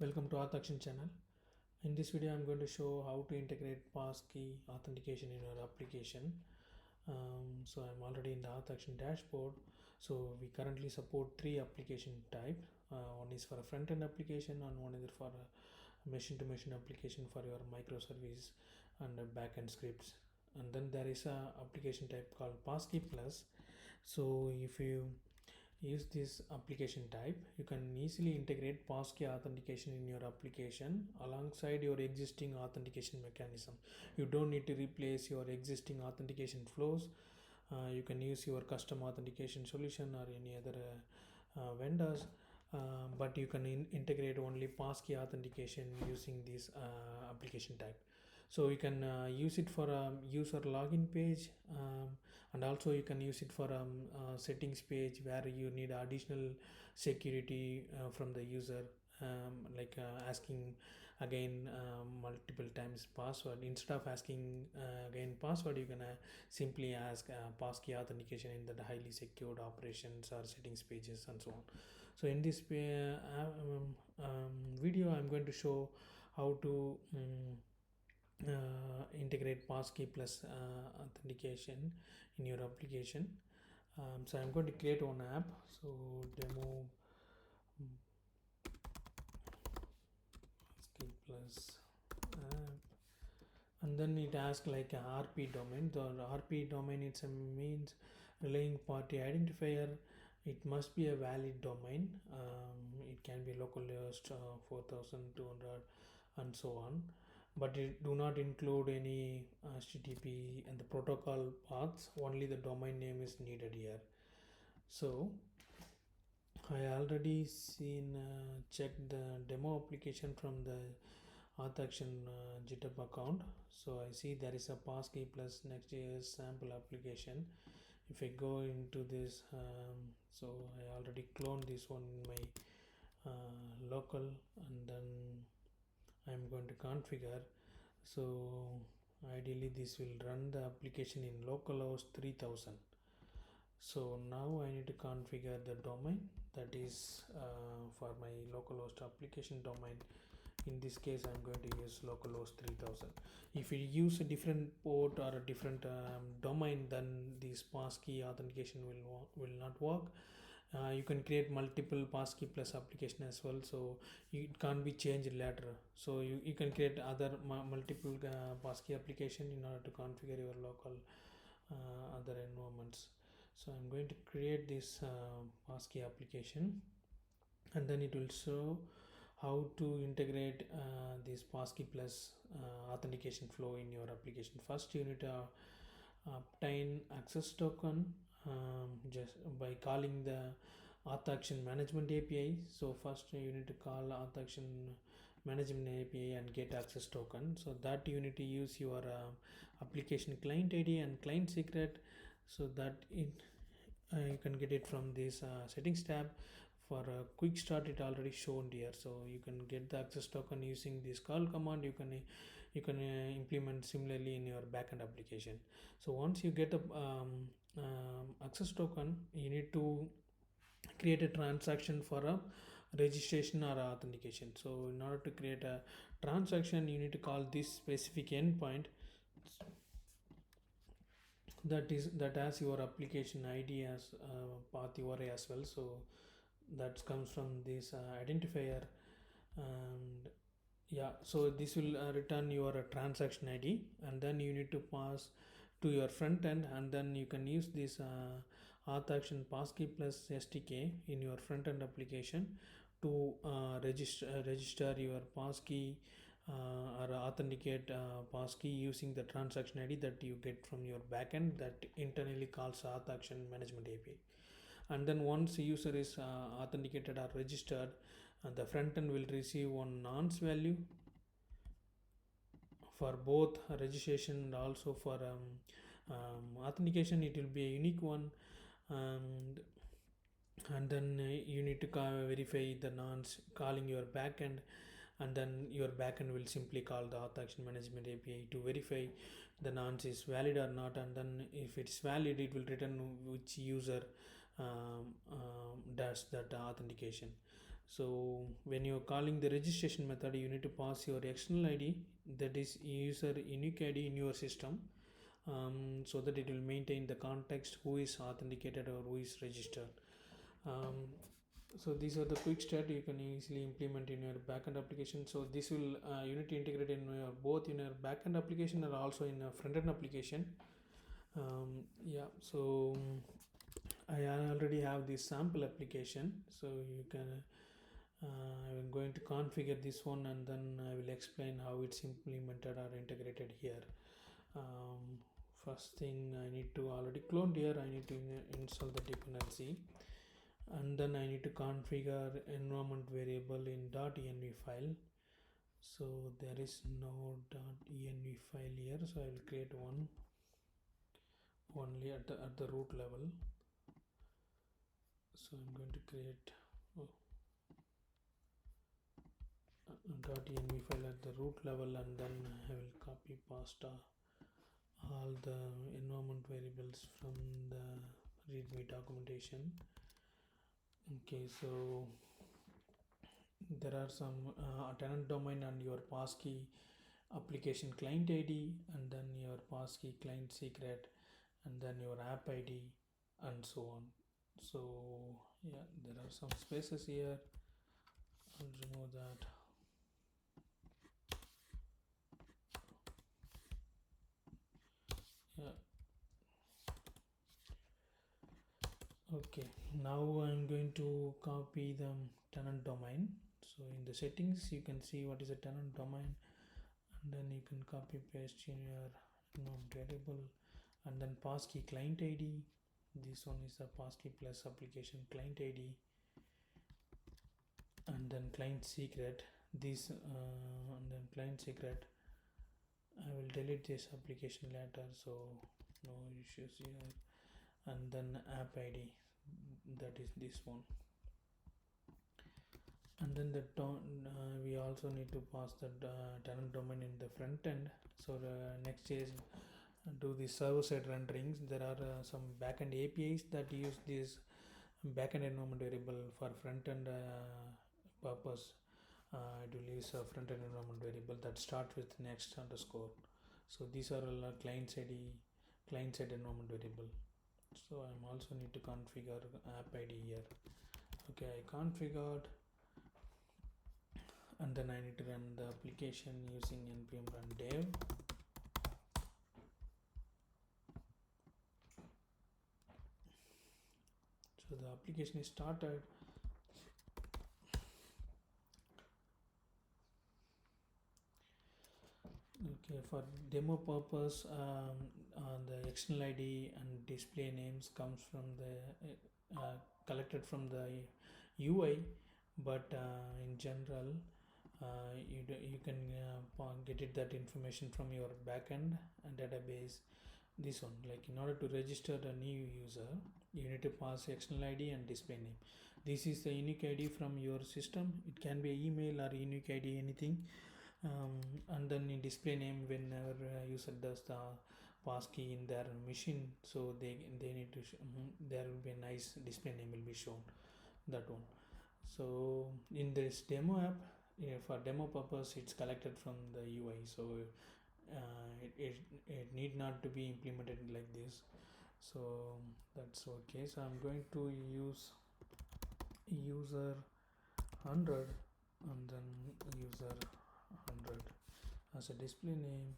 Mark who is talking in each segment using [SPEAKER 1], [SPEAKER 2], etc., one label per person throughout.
[SPEAKER 1] Welcome to AuthAction channel. In this video I'm going to show how to integrate Passkey authentication in your application. So I'm already in the AuthAction dashboard. So we currently support three application type. One is for a front-end application and one is for a machine-to-machine application for your microservice and back-end scripts. And then there is a application type called Passkey Plus. So if you use this application type, you can easily integrate passkey authentication in your application alongside your existing authentication mechanism. You don't need to replace your existing authentication flows. You can use your custom authentication solution or any other vendors, but you can integrate only passkey authentication using this application type. So you can use it for a user login page, and also you can use it for a settings page where you need additional security from the user, like asking again multiple times password. Instead of asking again password, you can simply ask passkey authentication in the highly secured operations or settings pages and so on. So in this video I'm going to show how to integrate passkey plus authentication in your application. So I'm going to create one app. So demo passkey plus app, and then it asks like a RP domain. The RP domain, it's a means relaying party identifier. It must be a valid domain. It can be localhost 4200 and so on, but it do not include any HTTP and the protocol paths. Only the domain name is needed here. So I already checked the demo application from the AuthAction GitHub account. So I see there is a Passkey plus Next.js sample application. If I go into this, so I already cloned this one in my local, and then I'm going to configure. So ideally this will run the application in localhost 3000. So now I need to configure the domain, that is for my localhost application domain. In this case I'm going to use localhost 3000. If you use a different port or a different domain, then this passkey authentication will not work. You can create multiple passkey plus application as well, so it can't be changed later. So you can create other multiple passkey application in order to configure your local other environments. So I'm going to create this passkey application, and then it will show how to integrate this passkey plus authentication flow in your application. First you need to obtain access token just by calling the AuthAction management API. So first you need to call AuthAction management API and get access token. So that you need to use your application client ID and client secret, so that you can get it from this settings tab. For a quick start, it already shown here, so you can get the access token using this call command. You can implement similarly in your backend application. So once you get the access token, you need to create a transaction for a registration or authentication. So in order to create a transaction, you need to call this specific endpoint that has your application ID as path URI as well. So that comes from this identifier, and yeah, so this will return your transaction ID, and then you need to pass to your front end, and then you can use this AuthAction Passkey plus SDK in your front end application to register your passkey or authenticate passkey using the transaction ID that you get from your backend that internally calls AuthAction management API. And then once a user is authenticated or registered, the front end will receive one nonce value for both registration and also for authentication. It will be a unique one, and then you need to verify the nonce calling your backend, and then your backend will simply call the AuthAction management API to verify the nonce is valid or not, and then if it's valid, it will return which user does that authentication. So when you're calling the registration method, you need to pass your external id, that is user unique id in your system, so that it will maintain the context who is authenticated or who is registered. So these are the quick step you can easily implement in your backend application. So this will you need to integrate in your both in your backend application and also in a front-end application. Yeah, so I already have this sample application, so you can I'm going to configure this one and then I will explain how it's implemented or integrated here. um, First thing, I need to already clone here, I need to install the dependency, and then I need to configure environment variable in .env file. So there is no .env file here, so I will create one only at the root level. So I'm going to create .env file at the root level, and then I will copy pasta all the environment variables from the readme documentation. Okay, so there are some tenant domain and your passkey application client id, and then your passkey client secret, and then your app id, and so on. So yeah, there are some spaces here. I'll remove that. Yeah, okay, now I'm going to copy the tenant domain. So in the settings you can see what is a tenant domain, and then you can copy paste in your variable, and then passkey client id. This one is the passkey plus application client id, and then client secret. This and then client secret, I will delete this application later, so no issues here. And then app id, that is this one. And then the we also need to pass the tenant domain in the front end. So the next is do the server side renderings. There are some backend APIs that use this backend environment variable for front end purpose. It will use a front end environment variable that starts with next underscore. So these are all client side environment variable. So I'm also need to configure app id here. Okay, I configured, and then I need to run the application using npm run dev. So the application is started. Okay, for demo purpose, the external ID and display names comes from the collected from the UI, but in general, you can get it that information from your backend and database. This one, like in order to register a new user, you need to pass external ID and display name. This is the unique ID from your system. It can be email or unique ID, anything. And then in display name, whenever user does the passkey in their machine, so they need to there will be a nice display name will be shown, that one. So in this demo app, for demo purpose, it's collected from the UI, so it need not to be implemented like this. So that's okay. So I'm going to use user 100 and then user 100 as a display name,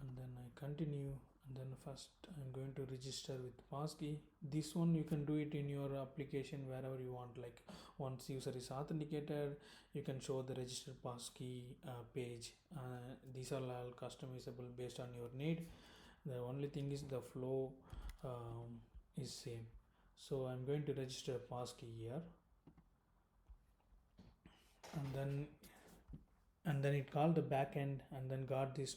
[SPEAKER 1] and then I continue, and then first I'm going to register with passkey. This one you can do it in your application wherever you want, like once user is authenticated, you can show the registered passkey page. These are all customizable based on your need. The only thing is the flow is same. So I'm going to register passkey here, and then it called the backend, and then got this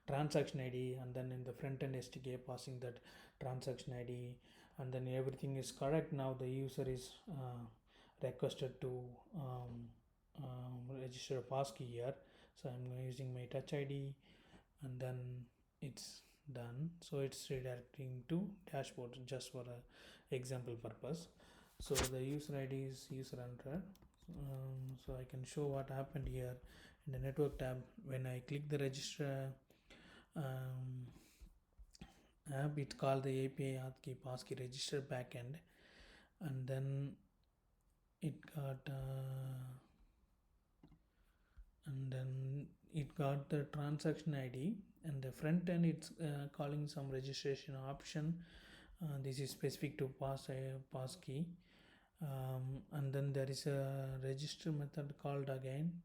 [SPEAKER 1] transaction id, and then in the front end SDK passing that transaction id, and then everything is correct. Now the user is requested to register a passkey here. So I'm using my touch id, and then it's done. So it's redirecting to dashboard just for a example purpose. So the user id is user 100. So I can show what happened here in the network tab. When I click the register um, app, it's called the API AuthKey Passkey register backend, and then it got the transaction ID, and the front end it's calling some registration option. This is specific to passkey, and then there is a register method called again,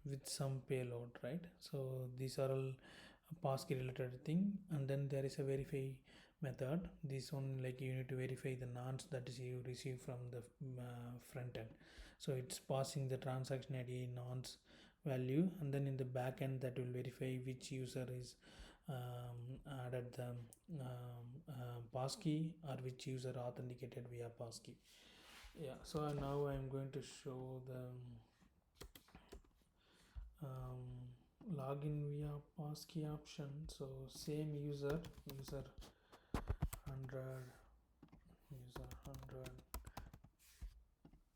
[SPEAKER 1] with some payload, right? So these are all passkey related thing. And then there is a verify method. This one, like, you need to verify the nonce that is you receive from the front end. So it's passing the transaction ID nonce value, and then in the back end that will verify which user is added the passkey, or which user authenticated via passkey. Yeah, so now I'm going to show the login via passkey option. So same user 100, user 100,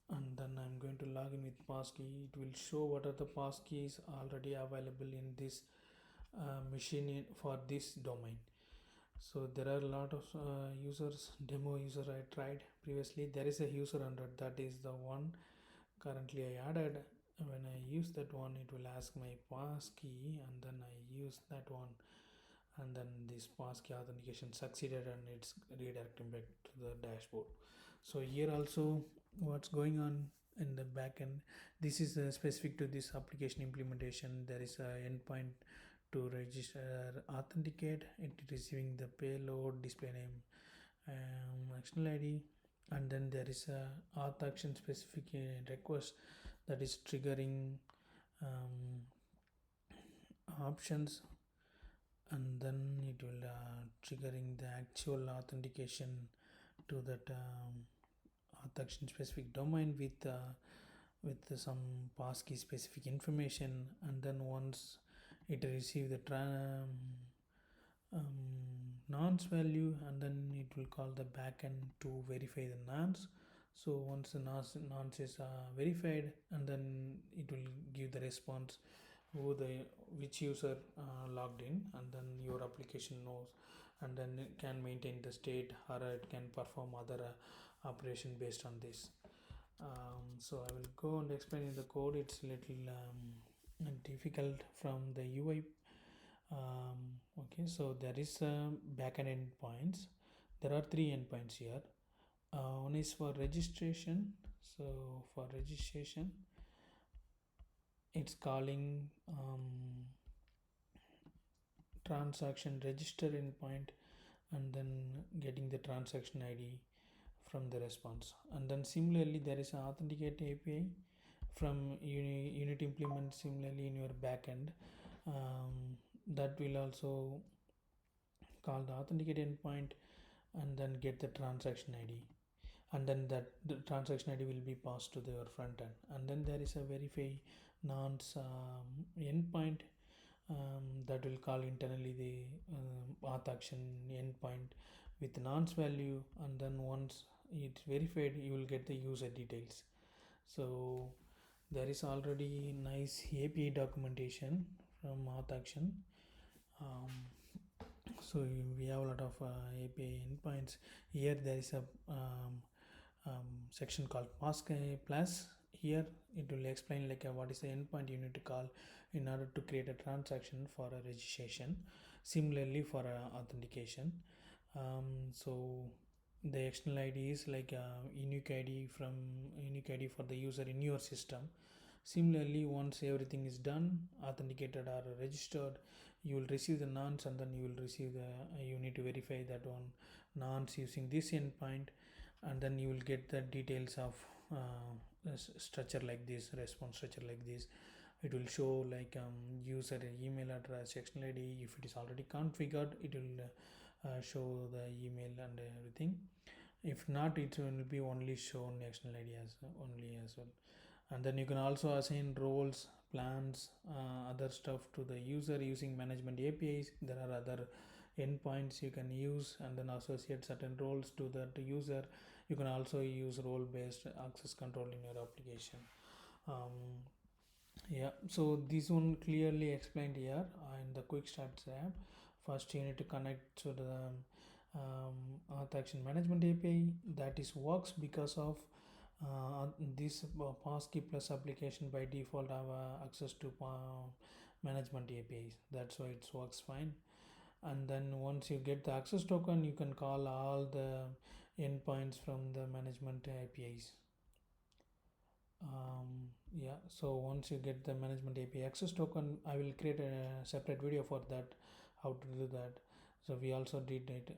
[SPEAKER 1] and then I'm going to log in with passkey. It will show what are the passkeys already available in this machine for this domain. So there are a lot of users, demo user I tried previously. There is a user 100, that is the one currently I added. When I use that one, it will ask my passkey, and then I use that one, and then this passkey authentication succeeded, and it's redirecting back to the dashboard. So here also, what's going on in the backend, this is specific to this application implementation. There is a endpoint to register authenticate, it receiving the payload, display name, external ID, and then there is a AuthAction specific request that is triggering options, and then it will triggering the actual authentication to that AuthAction specific domain with some passkey specific information. And then once it receive the nonce value, and then it will call the backend to verify the nonce. So once the nonce is verified, and then it will give the response which user logged in, and then your application knows, and then it can maintain the state, or it can perform other operation based on this. So I will go and explain in the code. It's little difficult from the UI. Okay, so there is backend endpoints. There are 3 endpoints here. One is for registration. So for registration, it's calling transaction register endpoint, and then getting the transaction ID from the response. And then similarly, there is an authenticate API from unit implement similarly in your backend. That will also call the authenticate endpoint, and then get the transaction ID, and then that the transaction ID will be passed to your front end. And then there is a verify nonce endpoint that will call internally the AuthAction endpoint with nonce value, and then once it's verified, you will get the user details. So there is already nice API documentation from AuthAction. So we have a lot of API endpoints. Here there is a section called Passkey Plus. Here it will explain like what is the endpoint you need to call in order to create a transaction for a registration. Similarly for authentication. So the external ID is like a unique ID for the user in your system. Similarly, once everything is done, authenticated or registered, you will receive the nonce, and then you need to verify that one nonce using this endpoint, and then you will get the details of structure like this, response structure like this. It will show like user email address, external ID. If it is already configured, it will show the email and everything. If not, it will be only shown external ID as well. And then you can also assign roles, plans, other stuff to the user using management APIs. There are other endpoints you can use, and then associate certain roles to that user You can also use role-based access control in your application. um, yeah, so this one clearly explained here in the quick start app. First you need to connect to the AuthAction management API. That is works because of this Passkey plus application by default have access to management APIs. That's why it works fine. And then once you get the access token, you can call all the endpoints from the management APIs. Yeah, so once you get the management API access token, I will create a separate video for that, how to do that. So we also did it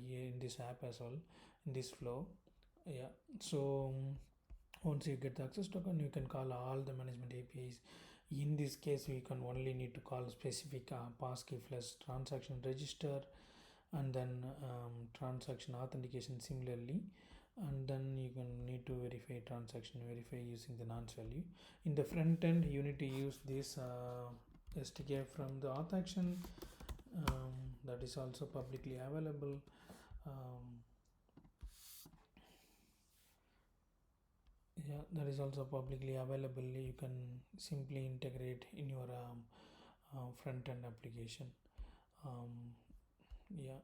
[SPEAKER 1] here in this app as well, in this flow. Yeah, so once you get the access token, you can call all the management APIs. In this case, we can only need to call specific passkey plus transaction register, and then transaction authentication similarly, and then you can need to verify using the nonce value. In the front end, you need to use this SDK from the AuthAction, that is also publicly available. Yeah, that is also publicly available. You can simply integrate in your front end application. Yeah,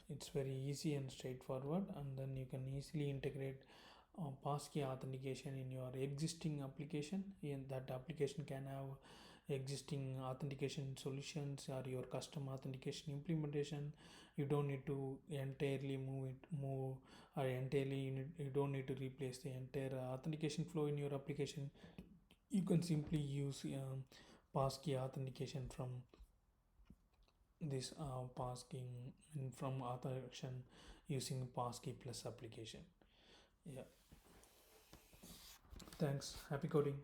[SPEAKER 1] it's very easy and straightforward, and then you can easily integrate passkey authentication in your existing application, and that application can have existing authentication solutions or your custom authentication implementation. You don't need to entirely move or entirely you don't need to replace the entire authentication flow in your application. You can simply use passkey authentication from this passkey from AuthAction using passkey plus application. Yeah, thanks, happy coding.